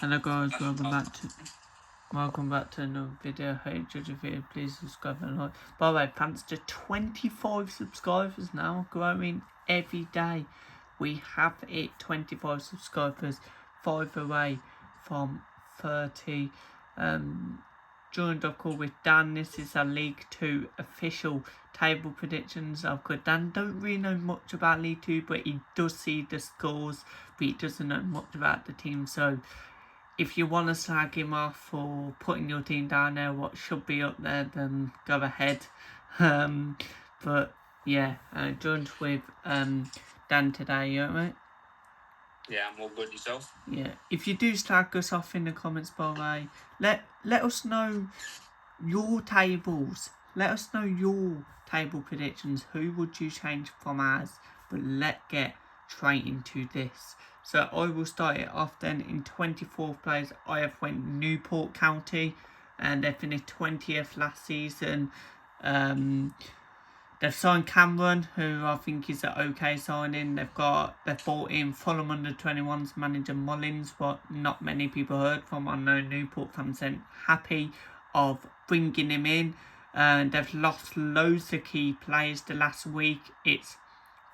Hello guys, welcome back to another video. Hey, enjoyed the video, please subscribe and like. By the way, thanks to 25 subscribers now, growing every day. We have hit 25 subscribers, 5 away from 30. Joined up call with Dan. This is our League 2 official table predictions. I've got Dan don't really know much about League 2, but he does see the scores, but he doesn't know much about the team. So if you want to slag him off for putting your team down there, what should be up there, then go ahead. But yeah, joined with Dan today, you alright, mate? Yeah, I'm all good. Yourself? Yeah. If you do slag us off in the comments below, let us know your tables. Let us know your table predictions. Who would you change from ours? But let's get straight into this. So I will start it off then. In 24th place, I have went Newport County, and they finished 20th last season. They've signed Cameron, who I think is an okay signing. They've brought in Fulham under-21s manager Mullins, what not many people heard from. I know Newport fans are happy of bringing him in. They've lost loads of key players the last week. It's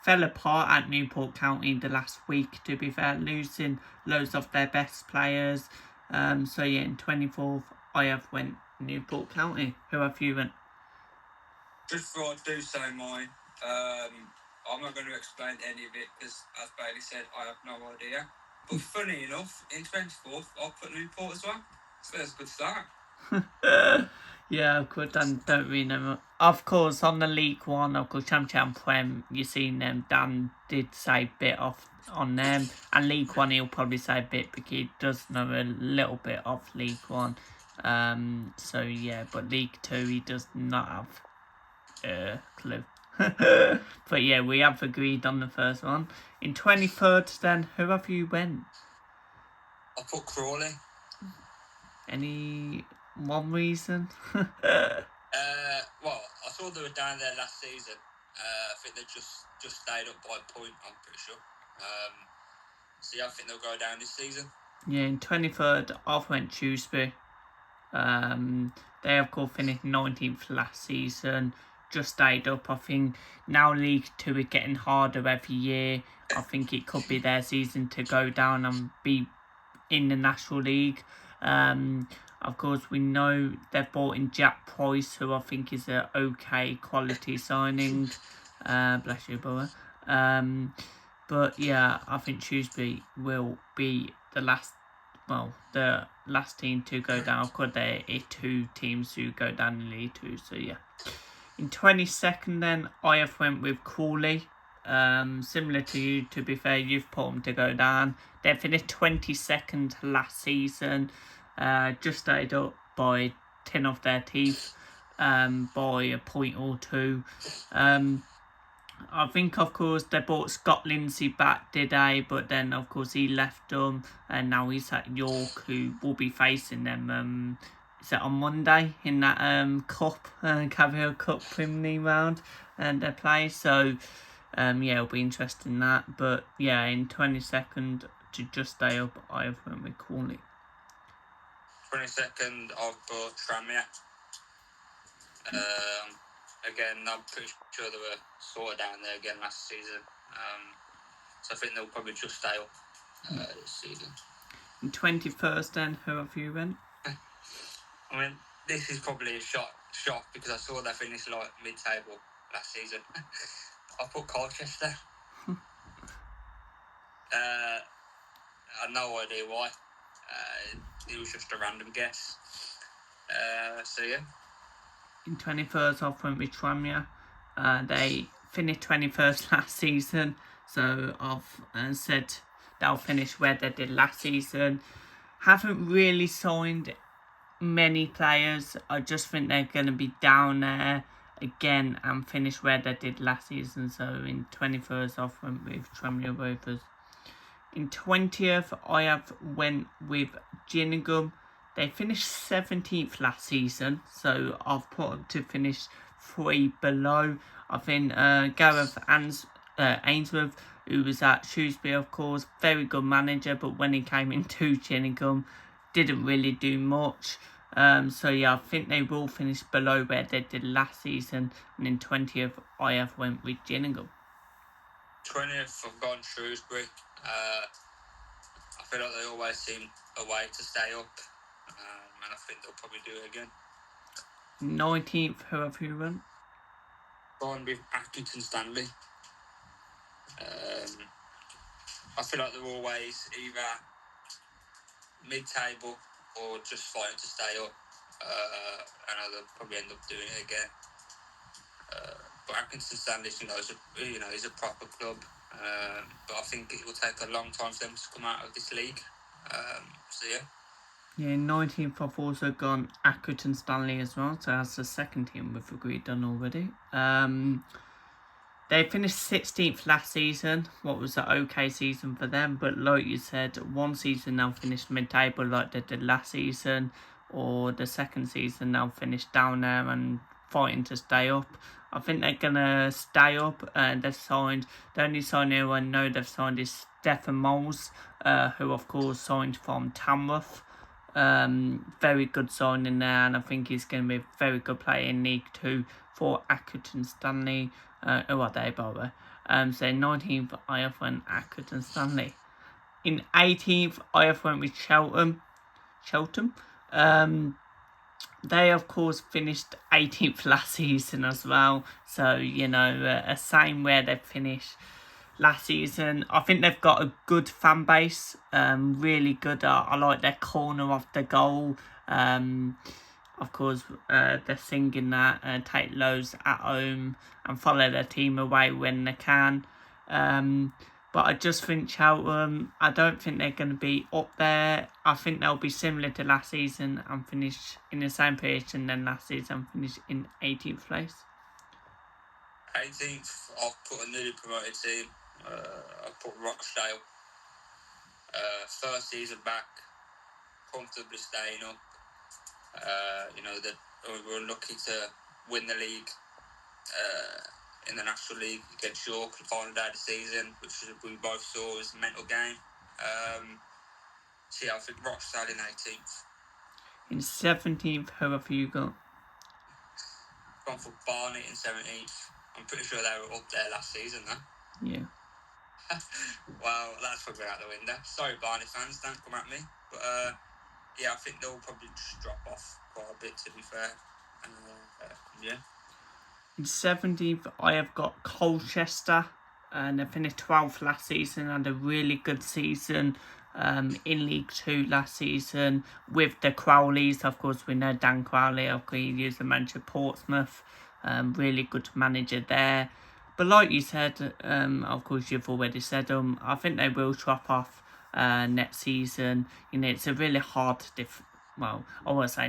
fell apart at Newport County the last week, to be fair, losing loads of their best players. So yeah, in 24th, I have went Newport County. Who have you went? Just before I do say mine, I'm not going to explain any of it because, as Bailey said, I have no idea. But funny enough, in 24th, I'll put Newport as well. So that's a good start. Yeah, of course, Dan don't really know. Of course, on the League One, of course, Champion Prem, you've seen them. Dan did say a bit off on them. And League One, he'll probably say a bit because he does know a little bit of League One. So yeah, but League Two, he does not have clue. But yeah, we have agreed on the first one. In 23rd then, who have you went? I put Crawley. Any one reason? Well, I saw they were down there last season. I think they just stayed up by a point, I'm pretty sure. So yeah, I think they'll go down this season. Yeah, in 23rd, I've went Shrewsbury. They of course finished 19th last season, just stayed up. I think now League 2 is getting harder every year. I think it could be their season to go down and be in the National League. Of course, we know they've brought in Jack Price, who I think is an okay quality signing. Bless you, brother. But yeah, I think Shrewsbury will be the last team to go down. Of course, there are 2 teams who go down in League 2, so yeah. In 22nd then, I have went with Crawley. Similar to you, to be fair, you've put them to go down. They finished 22nd last season. Just stayed up by 10 of their teeth, by a point or 2. I think, of course, they brought Scott Lindsay back today, but then, of course, he left them, and now he's at York, who will be facing them, is it on Monday, in that Cup, Cavill Cup preliminary round, and they play, so, yeah, it'll be interesting that, but, yeah, in 22nd, to just stay up, I have went with Crawley. 22nd, I've got Tranmere. Again, I'm pretty sure they were sort of down there again last season. So I think they'll probably just stay up this season. In 21st then, who have you went? I mean, this is probably a shock because I saw they finished like mid-table last season. I put Colchester. I have no idea why. It was just a random guess. So yeah. In 21st, I went with Tranmere. They finished 21st last season, so I've said they'll finish where they did last season. Haven't really signed many players. I just think they're going to be down there again and finish where they did last season. So in 21st, I went with Tranmere Rovers. In 20th, I have went with Gillingham. They finished 17th last season, so I've put them to finish 3 below. I think Gareth Ainsworth who was at Shrewsbury, of course. Very good manager, but when he came into Gillingham, didn't really do much. So yeah, I think they will finish below where they did last season, and in 20th I have went with Gillingham. 20th I've gone Shrewsbury. I feel like they always seem a way to stay up, and I think they'll probably do it again. 19th, who have you went? Gone with Accrington Stanley. I feel like they're always either mid-table or just fighting to stay up. And they'll probably end up doing it again. But Accrington Stanley, is a proper club. But I think it will take a long time for them to come out of this league. So yeah. Yeah, 19th I've also gone Accrington Stanley as well, so that's the second team we've agreed on already. They finished 16th last season, what was an okay season for them, but like you said, one season now finished mid-table like they did last season, or the second season now finished down there and fighting to stay up. I think they're going to stay up, and the only signing I know they've signed is Stefan Moles, who of course signed from Tamworth. Very good signing there, and I think he's going to be a very good player in League 2 for Accrington Stanley. Who are they, by the way? So 19th, I have went Accrington Stanley. In 18th, I have went with Cheltenham. They, of course, finished 18th last season as well. So, a same where they finished last season. I think they've got a good fan base. Really good. I like their corner off the goal. Of course, they're singing that, take lows at home and follow their team away when they can. But I just think Cheltenham, I don't think they're going to be up there. I think they'll be similar to last season and finish in the same position than last season, finish in 18th place. 18th, I've put a newly promoted team. I've put Rochdale. First season back, comfortably staying up. That we were lucky to win the league in the National League against York the final day of the season, which we both saw as a mental game. So yeah, I think Rochdale in 18th. In 17th, who have you got? Gone for Barnet in 17th. I'm pretty sure they were up there last season, though. Yeah. Well, that's probably out the window. Sorry, Barnet fans, don't come at me. But yeah, I think they'll probably just drop off quite a bit, to be fair. Yeah. In 17th, I have got Colchester, and they finished 12th last season, and a really good season in League 2 last season with the Crowleys. Of course, we know Dan Crowley. Of course, he used the manager Portsmouth. Really good manager there. But like you said, of course, you've already said I think they will drop off next season. It's a really hard I want to say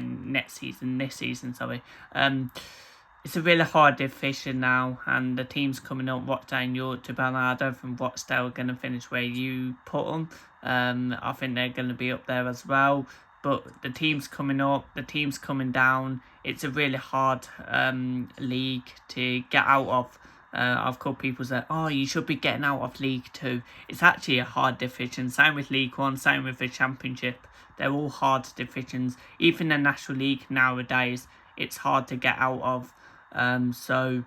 this season, sorry. It's a really hard division now, and the teams coming up, Rochdale and York, I don't think Rochdale are going to finish where you put them. I think they're going to be up there as well. But the teams coming up, the teams coming down, it's a really hard league to get out of. I've called people say, you should be getting out of League 2. It's actually a hard division. Same with League 1, same with the Championship. They're all hard divisions. Even the National League nowadays, it's hard to get out of. So,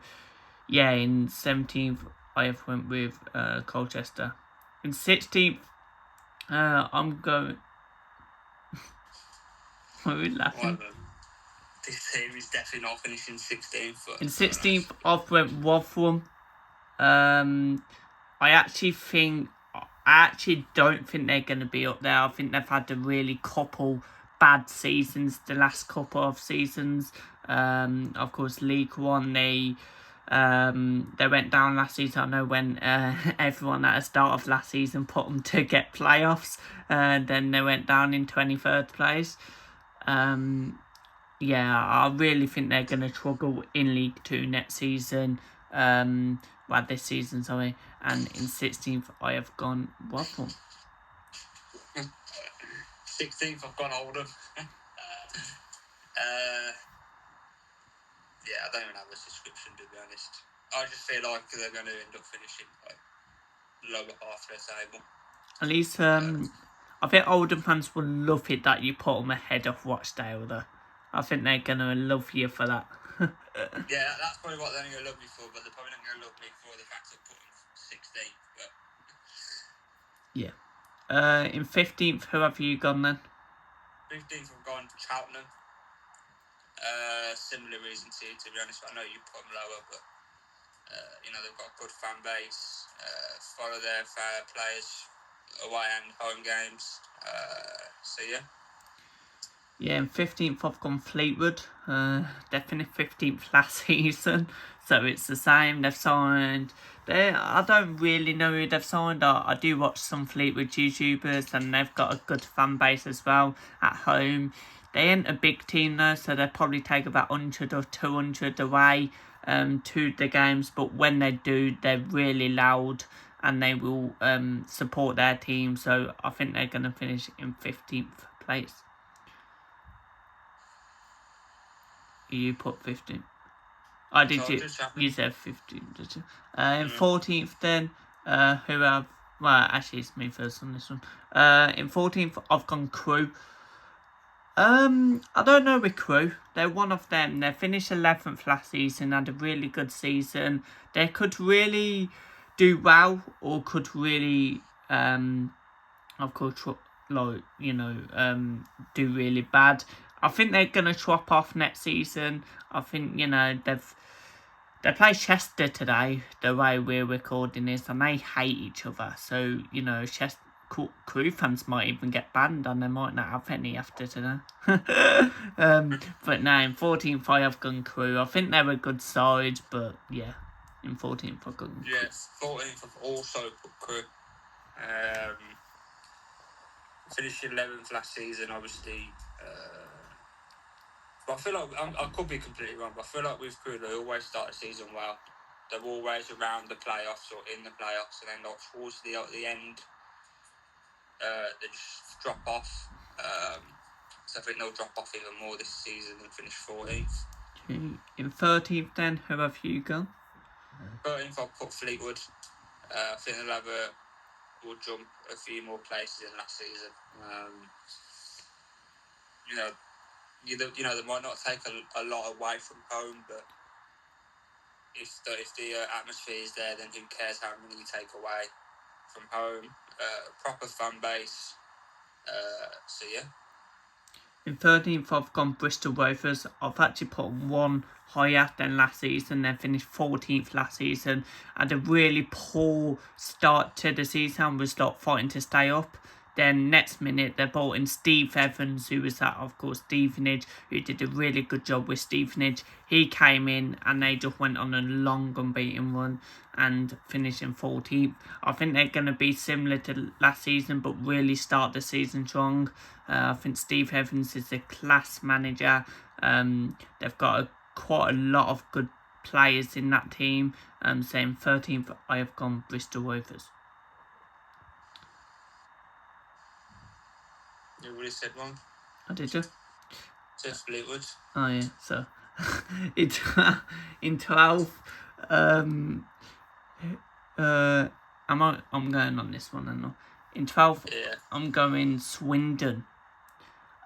yeah, in 17th, I have went with Colchester. In 16th, I'm going... Why are we laughing? This team is definitely not finishing 16th. But in 16th, I've went Rotherham. I actually don't think they're going to be up there. I think they've had a really couple bad seasons, the last couple of seasons. Of course, League 1, they went down last season. I know when everyone at the start of last season put them to get playoffs, and then they went down in 23rd place. Yeah, I really think they're going to struggle in League 2 next season. This season, sorry. And in 16th, I have gone Rotherham. 16th, I've gone Oldham. Yeah, I don't even have a description, to be honest. I just feel like they're going to end up finishing lower half of the table. At least, I think Oldham fans will love it that you put them ahead of Rochdale, though. I think they're going to love you for that. Yeah, that's probably what they're going to love me for, but they're probably not going to love me for the fact of putting 16th. But yeah. In 15th, who have you gone then? 15th, I've gone Cheltenham. Similar reason to be honest. I know you put them lower, but they've got a good fan base. Follow their players away and home games. So yeah. Yeah, in 15th I've gone Fleetwood. They finished 15th last season, so it's the same. They've signed. I don't really know who they've signed. I do watch some Fleetwood YouTubers, and they've got a good fan base as well at home. They ain't a big team though, so they probably take about 100 or 200 away to the games. But when they do, they're really loud and they will support their team. So I think they're going to finish in 15th place. You put 15. Oh, did you? You said 15, did you? In 14th then, who have... Well, actually, it's me first on this one. In 14th, I've gone Crewe. I don't know with Crewe. They're one of them. They finished 11th last season, had a really good season. They could really do well, or could really, of course, do really bad. I think they're going to drop off next season. I think, they play Chester today, the way we're recording this, and they hate each other. So, Crewe fans might even get banned, and they might not have any after today. But no, in 14th I have gone Crewe. I think they're a good side, but yeah, in 14th I've gone Crewe. Yes, 14th I've also put Crewe. Finished 11th last season, obviously. But I feel like I could be completely wrong, but I feel like with Crewe they always start the season well. They're always around the playoffs or in the playoffs, and then towards the end, they just drop off. So I think they'll drop off even more this season and finish 14th. In 13th then, who have you gone? 13th I'll put Fleetwood. I think will jump a few more places in last season. They might not take a lot away from home, but if the atmosphere is there, then who cares how many you take away from home? Proper fan base. So yeah. In 13th I've gone Bristol Rovers. I've actually put one higher than last season. They finished 14th last season. Had a really poor start to the season. Was fighting to stay up. Then next minute they brought in Steve Evans, who was at, of course, Stevenage, who did a really good job with Stevenage. He came in and they just went on a long unbeaten run and finished in 14th. I think they're going to be similar to last season, but really start the season strong. I think Steve Evans is a class manager. They've got quite a lot of good players in that team. So in 13th I have gone Bristol Rovers. You already said one. Oh, did you? Just Fleetwood. Oh yeah, so in 12th, I'm going on this one, I know. In 12th, yeah. I'm going Swindon.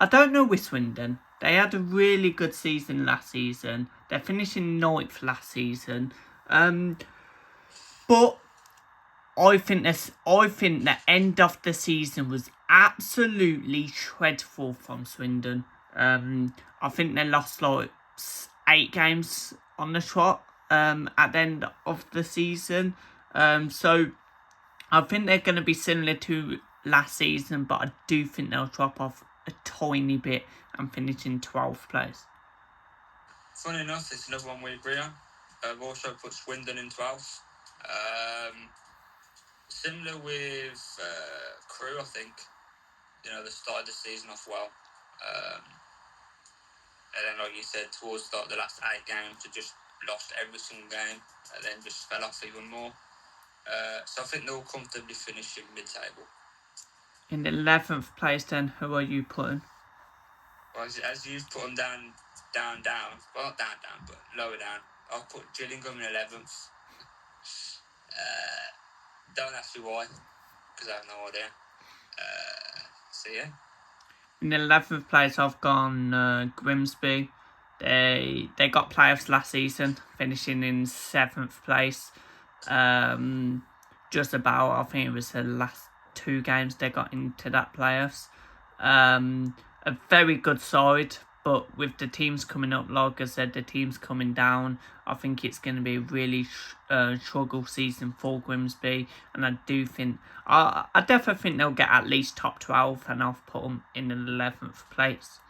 I don't know with Swindon. They had a really good season last season. They're finishing 9th last season. But I think the end of the season was absolutely dreadful from Swindon. I think they lost 8 games on the trot at the end of the season. So I think they're going to be similar to last season, but I do think they'll drop off a tiny bit and finish in 12th place. Funny enough, it's another one we agree on. I've also put Swindon in 12th. Similar with Crewe, I think. They started the season off well. And then, like you said, towards the last 8 games, they just lost every single game and then just fell off even more. So I think they'll comfortably finish in mid-table. In the 11th place, then, who are you putting? Well, as you've put them down. Well, not down, but lower down. I'll put Gillingham in 11th. Don't ask me why, because I have no idea. So yeah. In 11th place, I've gone Grimsby. They got playoffs last season, finishing in 7th place. Just about, I think it was the last 2 games they got into that playoffs. A very good side, but with the teams coming up, like I said, the teams coming down, I think it's going to be a really struggle season for Grimsby, and I do think, I definitely think they'll get at least top 12, and I'll put them in the 11th place.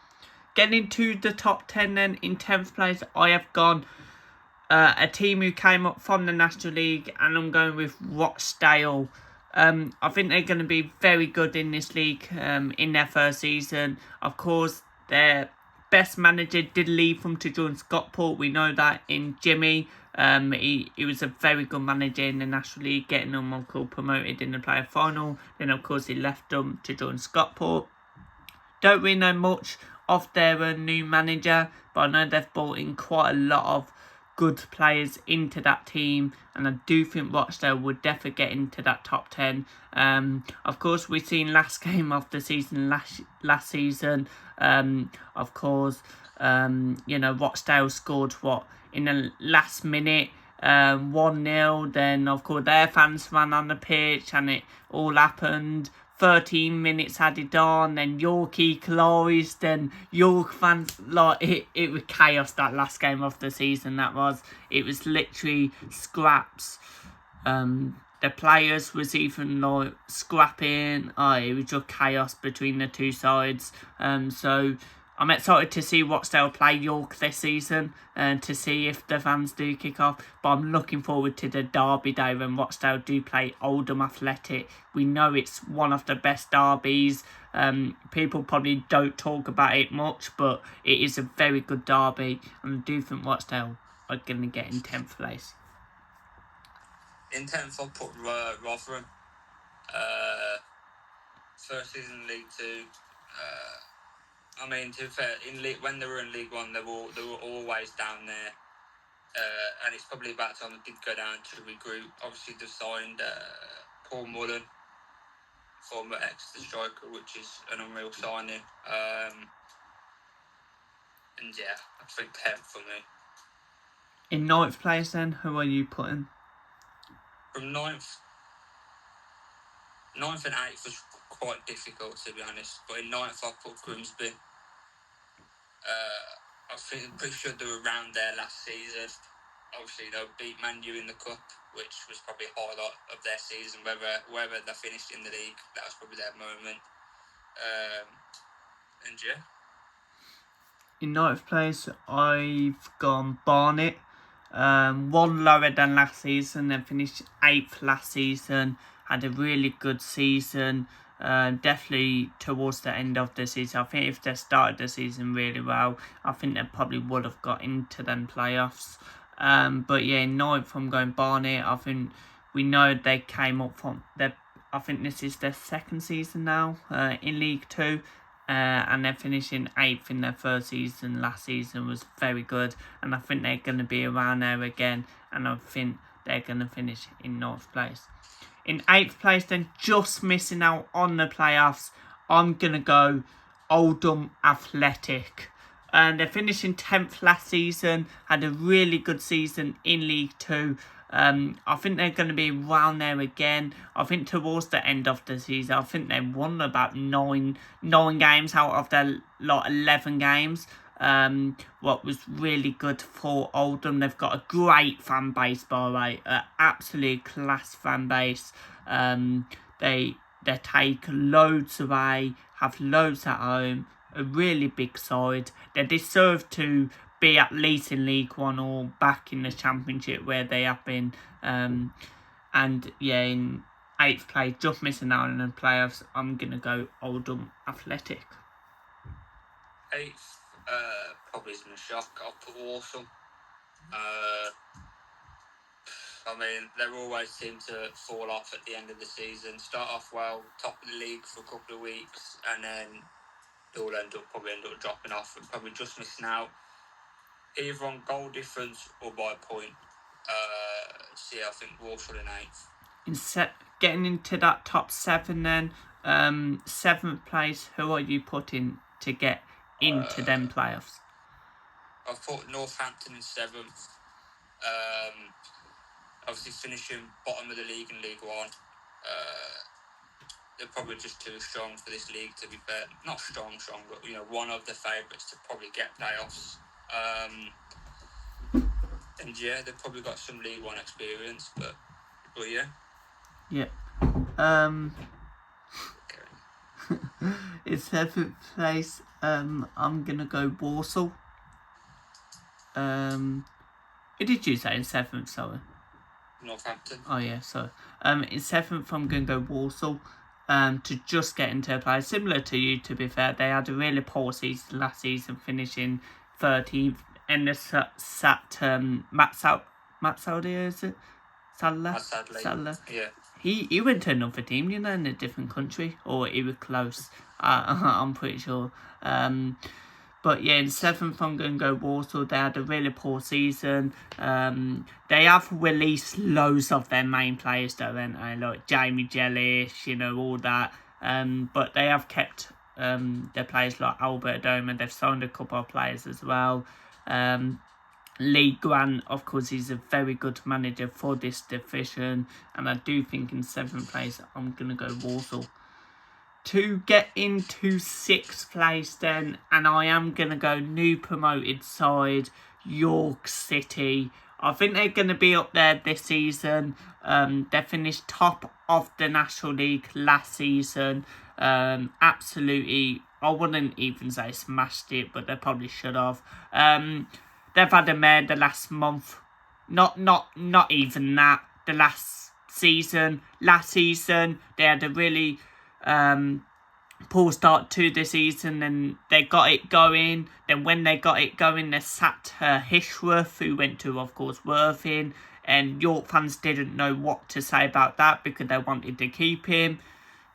Getting into the top 10 then, in 10th place, I have gone a team who came up from the National League, and I'm going with Rochdale. I think they're going to be very good in this league in their first season. Of course, their best manager did leave them to join Stockport. We know that in Jimmy. He was a very good manager in the National League, getting them promoted in the playoff final. Then, of course, he left them to join Stockport. Don't really know much of their new manager, but I know they've brought in quite a lot of good players into that team, and I do think Rochdale would definitely get into that top 10. Of course, we've seen last game of the season last season. Of course, Rochdale scored in the last minute, 1-0. Then of course their fans ran on the pitch, and it all happened. 13 minutes added on, then York equalised, then York fans, it was chaos that last game of the season. It was literally scraps. The players was even scrapping. It was just chaos between the two sides. So I'm excited to see Rochdale play York this season, and to see if the fans do kick off. But I'm looking forward to the derby day when Rochdale do play Oldham Athletic. We know it's one of the best derbies. People probably don't talk about it much, but it is a very good derby, and I do think Rochdale are going to get in 10th place. In 10th, I'll put Rotherham. First season in League 2. I mean, to be fair, when they were in League 1, they were always down there. And it's probably about time they did go down to regroup. Obviously, they've signed Paul Mullen, former Exeter striker, which is an unreal signing. And yeah, I think 10th for me. In 9th place then, who are you putting? From 9th and 8th was quite difficult, to be honest. But in 9th, I put Grimsby. I'm pretty sure they were around there last season. Obviously, they beat Man U in the Cup, which was probably a highlight of their season. Whether they finished in the league, that was probably their moment. And yeah. In 9th place, I've gone Barnet. One lower than last season. They finished 8th last season. Had a really good season. Definitely towards the end of the season. I think if they started the season really well, I think they probably would have got into them playoffs. But yeah, in 9th, I'm going Barnet. I think we know they came up from I think this is their second season now in League 2. And they're finishing 8th in their first season. Last season was very good, and I think they're going to be around there again, and I think they're going to finish in 9th place. In 8th place, then, just missing out on the playoffs, I'm going to go Oldham Athletic. And they're finishing 10th last season, had a really good season in League 2. I think they're going to be around there again. I think towards the end of the season, I think they won about 9 games out of their 11 games. What was really good for Oldham. They've got a great fan base, by the way, absolute class fan base. They take loads away, have loads at home, a really big side. They deserve to be at least in League 1 or back in the Championship where they have been. And yeah, in 8th place, just missing out on the playoffs, I'm going to go Oldham Athletic. 8th, probably isn't a shock. I'll put Walsall. I mean, they always seem to fall off at the end of the season. Start off well, top of the league for a couple of weeks, and then they'll probably end up dropping off and probably just missing out, either on goal difference or by a point. So yeah, I think Walsall in 8th. getting into that top 7 then. 7th place, who are you putting to get into them playoffs? I've put Northampton in 7th. Obviously finishing bottom of the league in League One. They're probably just too strong for this league, to be fair. Not strong, but one of the favourites to probably get playoffs. And yeah, they've probably got some League One experience, but yeah. Yep. In 7th place, I'm gonna go Walsall. Who did you say in 7th? Sorry. Northampton. Oh yeah, so in 7th I'm gonna go Walsall. To just get into a play. Similar to you, to be fair, they had a really poor season last season, finishing 13th. And they sat Matt Saudi, is it? Sadler. Yeah. He went to another team, in a different country, or he was close. I'm pretty sure. But yeah, in 7th I'm going to go Walsall. They had a really poor season. They have released loads of their main players though, and like Jamie Jellish, all that. But they have kept their players like Albert Doma. They've signed a couple of players as well. Lee Grant, of course, is a very good manager for this division, and I do think in 7th place I'm going to go Walsall. To get into 6th place then, and I am going to go new promoted side, York City. I think they're going to be up there this season. They finished top of the National League last season. Absolutely, I wouldn't even say smashed it, but they probably should have. They've had a mare the last month. Not even that. The last season. Last season, they had a really poor start to the season, and they got it going. Then when they got it going, they sacked Hishworth, who went to, of course, Worthing, and York fans didn't know what to say about that because they wanted to keep him.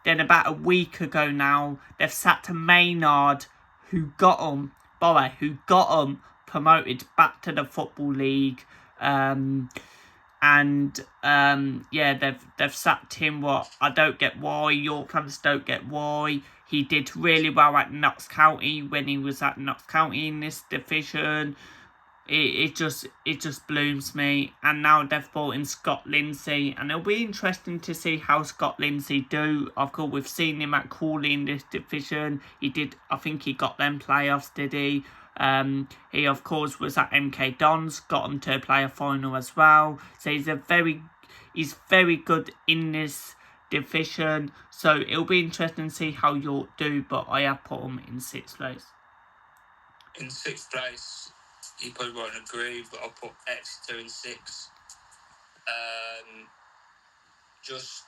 Then about a week ago now, they've sacked Maynard, who got them promoted back to the Football League. They've sacked him. I don't get why. York fans don't get why. He did really well at Notts County when he was at Notts County in this division. It just blooms me. And now they've brought in Scott Lindsay, and it'll be interesting to see how Scott Lindsay do. Of course, we've seen him at Crawley in this division. I think he got them playoffs, did he? He of course was at MK Dons, got him to a player final as well. So he's very good in this division. So it'll be interesting to see how York do, but I have put him in 6th place. In 6th place, you probably won't agree, but I'll put Exeter in 6th. Just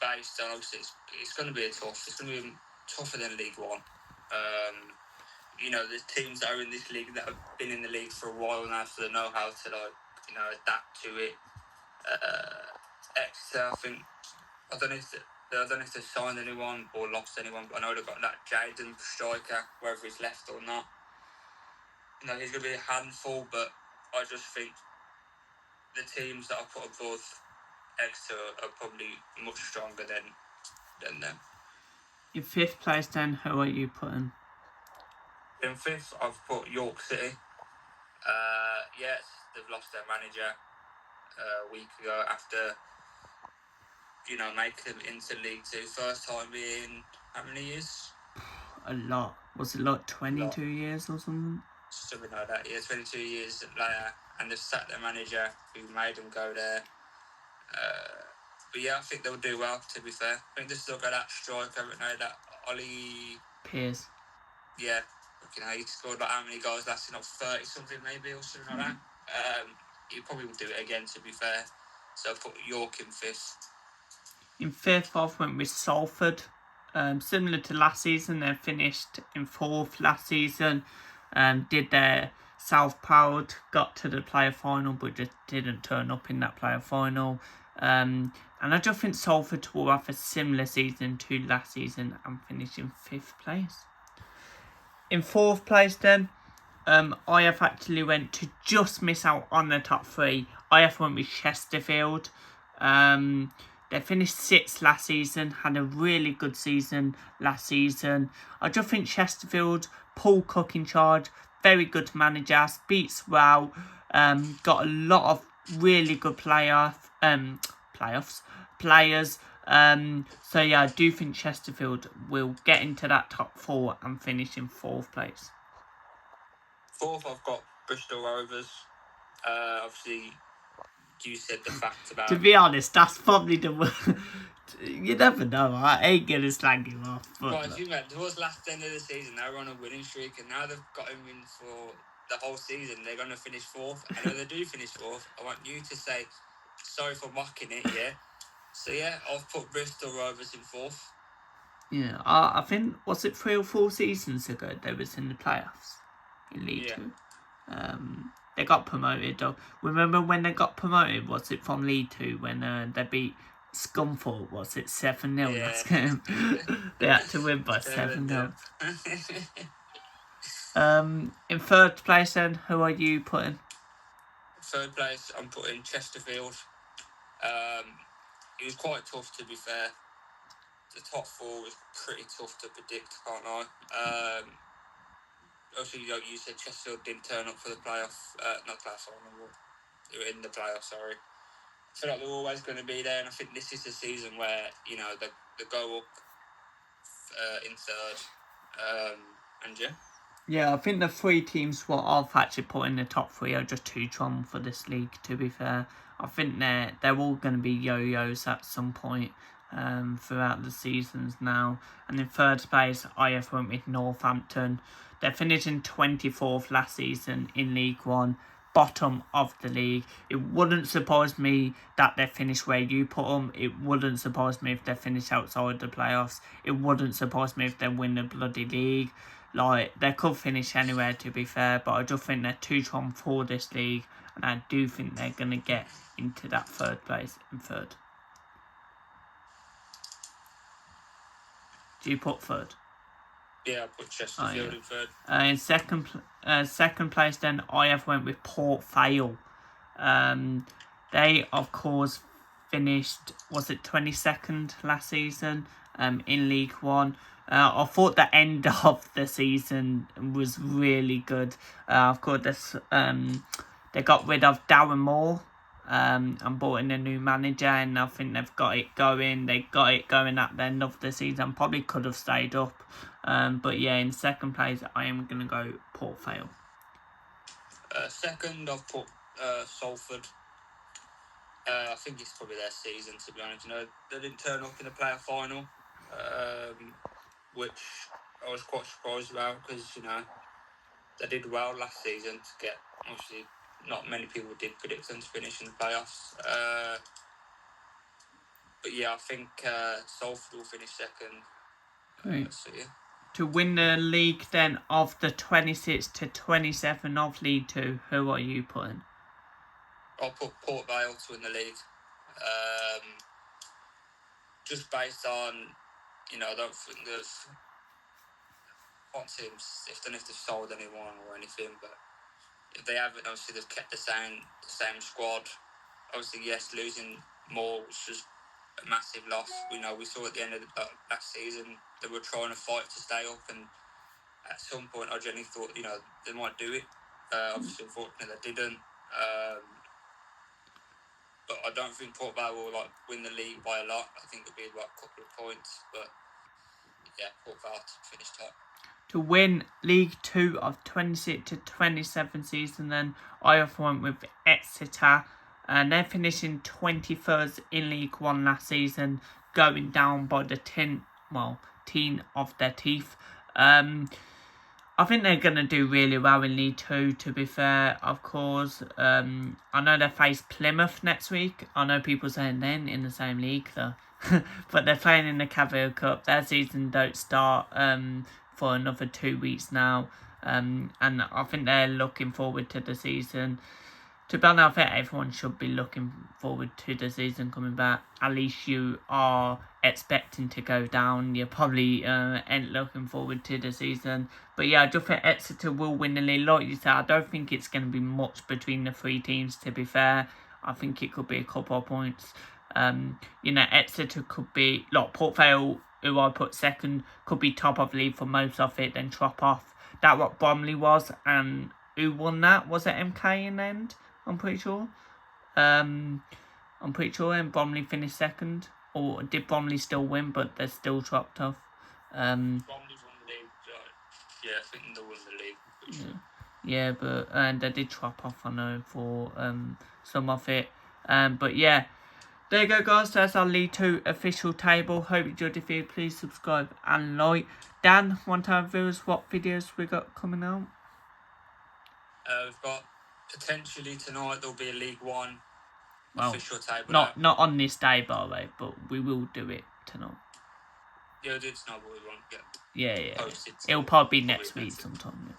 based on, obviously, it's going to be it's going to be tougher than League One. There's teams that are in this league that have been in the league for a while now, so they know how to adapt to it. Exeter, I don't know if they've signed anyone or lost anyone, but I know they've got that Jaden striker, whether he's left or not. He's going to be a handful, but I just think the teams that I put above Exeter are probably much stronger than them. In 5th place then, who are you putting? In 5th, I've put York City. Yes, they've lost their manager a week ago after, making them into League 2. First time in how many years? A lot. Was it like 22 years or something? Something like that, yeah, 22 years later. And they've sacked their manager who made them go there. But yeah, I think they'll do well, to be fair. I think they've still got that striker, that Ollie Pearce. Yeah. He scored how many goals last year? 30 something maybe or something like that. He probably will do it again, to be fair. So I put York in 5th. In 5th, I went with Salford. Similar to last season, they finished in 4th last season. Did their self-powered, got to the player final, but just didn't turn up in that player final. And I just think Salford will have a similar season to last season and finish in 5th place. In 4th place then, I have actually went to just miss out on the top 3. I have went with Chesterfield. They finished 6th last season, had a really good season last season. I just think Chesterfield, Paul Cook in charge, very good manager, speaks well, got a lot of really good players. So yeah, I do think Chesterfield will get into that top 4 and finish in 4th place. 4th, I've got Bristol Rovers. Obviously, you said the fact about... To be honest, that's probably the... You never know, I ain't going to slag him off. Right, you meant towards last end of the season, they were on a winning streak, and now they've got him in for the whole season. They're going to finish 4th. And when they do finish 4th, I want you to say, sorry for mocking it, yeah? So yeah, I've put Bristol Rovers in 4th. Yeah, I think, was it 3 or 4 seasons ago they was in the playoffs in League 2? They got promoted though. Remember when they got promoted, was it from League 2 when they beat Scunthorpe, was it 7-0 last game? They had to win by 7-0. In 3rd place then, who are you putting? 3rd place, I'm putting Chesterfield. It was quite tough, to be fair. The top 4 was pretty tough to predict, can't I? Obviously, like you said, Chesterfield didn't turn up for the playoff. Not playoff, they were in the playoff, sorry. I feel like they're always going to be there, and I think this is the season where, you know, they go up in 3rd. And yeah. Yeah, I think the 3 teams what I've actually put in the top 3 are just too strong for this league, to be fair. I think they're all going to be yo-yos at some point throughout the seasons now. And in 3rd place, I have went with Northampton. They finished in 24th last season in League 1, bottom of the league. It wouldn't surprise me that they finish where you put them. It wouldn't surprise me if they finish outside the playoffs. It wouldn't surprise me if they win the bloody league. Like, they could finish anywhere, to be fair, but I just think they're too strong for this league, and I do think they're going to get into that 3rd place in 3rd. Do you put 3rd? Yeah, I put Chesterfield in 3rd. In second place, then, I have went with Port Vale. They, of course, finished, was it 22nd last season in League 1. I thought the end of the season was really good. Of course, they got rid of Darren Moore and brought in a new manager, and I think they've got it going. They got it going at the end of the season. Probably could have stayed up. But yeah, in 2nd place, I am going to go Port Vale. 2nd, I've put Salford. I think it's probably their season, to be honest. You know, they didn't turn up in the playoff final, which I was quite surprised about because, you know, they did well last season to get, obviously, not many people did predict them to finish in the playoffs. But yeah, I think Salford will finish 2nd. Great. So yeah. To win the league then of the 26 to 27 of League 2, who are you putting? I'll put Port Vale to win the league. Just based on, you know, I don't think there's... I don't know if they've sold anyone or anything, but if they haven't, obviously they've kept the same squad. Obviously, yes, losing Moore was just a massive loss. We saw at the end of the last season they were trying to fight to stay up, and at some point I genuinely thought, you know, they might do it. Obviously, unfortunately, they didn't. But I don't think Port Vale will win the league by a lot. I think it'll be a couple of points, but yeah, Port Vale to finish top. To win League 2 of 26 to 27 season, then I have went with Exeter, and they're finishing 23rd in League 1 last season, going down by the teen of their teeth. I think they're going to do really well in League 2, to be fair, of course. I know they face Plymouth next week. I know people saying they're in the same league, though. But they're playing in the Cavill Cup. Their season don't start for another 2 weeks now. And I think they're looking forward to the season. To be honest, I think everyone should be looking forward to the season coming back. At least you are expecting to go down. You're probably ain't looking forward to the season. But yeah, I just think Exeter will win the league. Like you said, I don't think it's going to be much between the 3 teams, to be fair. I think it could be a couple of points. You know, Exeter could be, like, Port Vale, who I put second, could be top of the league for most of it, then drop off. That what Bromley was, and who won that? Was it MK in the end? I'm pretty sure. And Bromley finished second. Or did Bromley still win, but they still dropped off? Bromley won the league. Yeah, I think they won the league. Yeah, but they did drop off, I know, for some of it. But yeah, there you go, guys. That's our League 2 official table. Hope you enjoyed the video. Please subscribe and like. Dan, want to have viewers what videos we got coming out? We've got potentially tonight there'll be a League 1 official table. Not on this day, by the way, but we will do it tonight. Yeah, we'll do it tonight, but we won't get posted. It'll probably be next week sometime.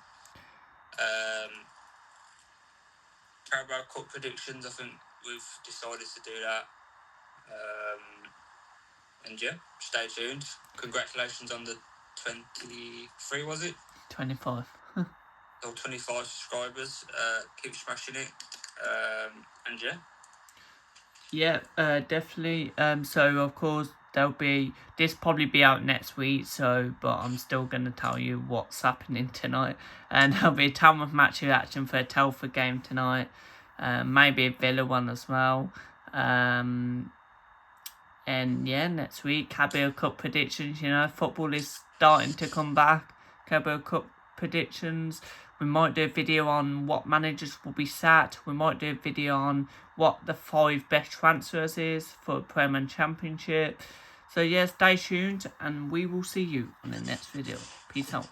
Carabao Cup predictions, I think we've decided to do that. And yeah, stay tuned. Congratulations on the 23, was it? 25. Or 25 subscribers. Keep smashing it. And yeah. Yeah, definitely. So of course this probably be out next week. So, but I'm still gonna tell you what's happening tonight. And there'll be a ton of match reaction for a Telford game tonight. Maybe a Villa one as well. And yeah, next week, Carabao Cup predictions. You know, football is starting to come back. Carabao Cup predictions. We might do a video on what managers will be sacked. We might do a video on what the 5 best transfers is for the Premier Championship. So yeah, stay tuned and we will see you on the next video. Peace out.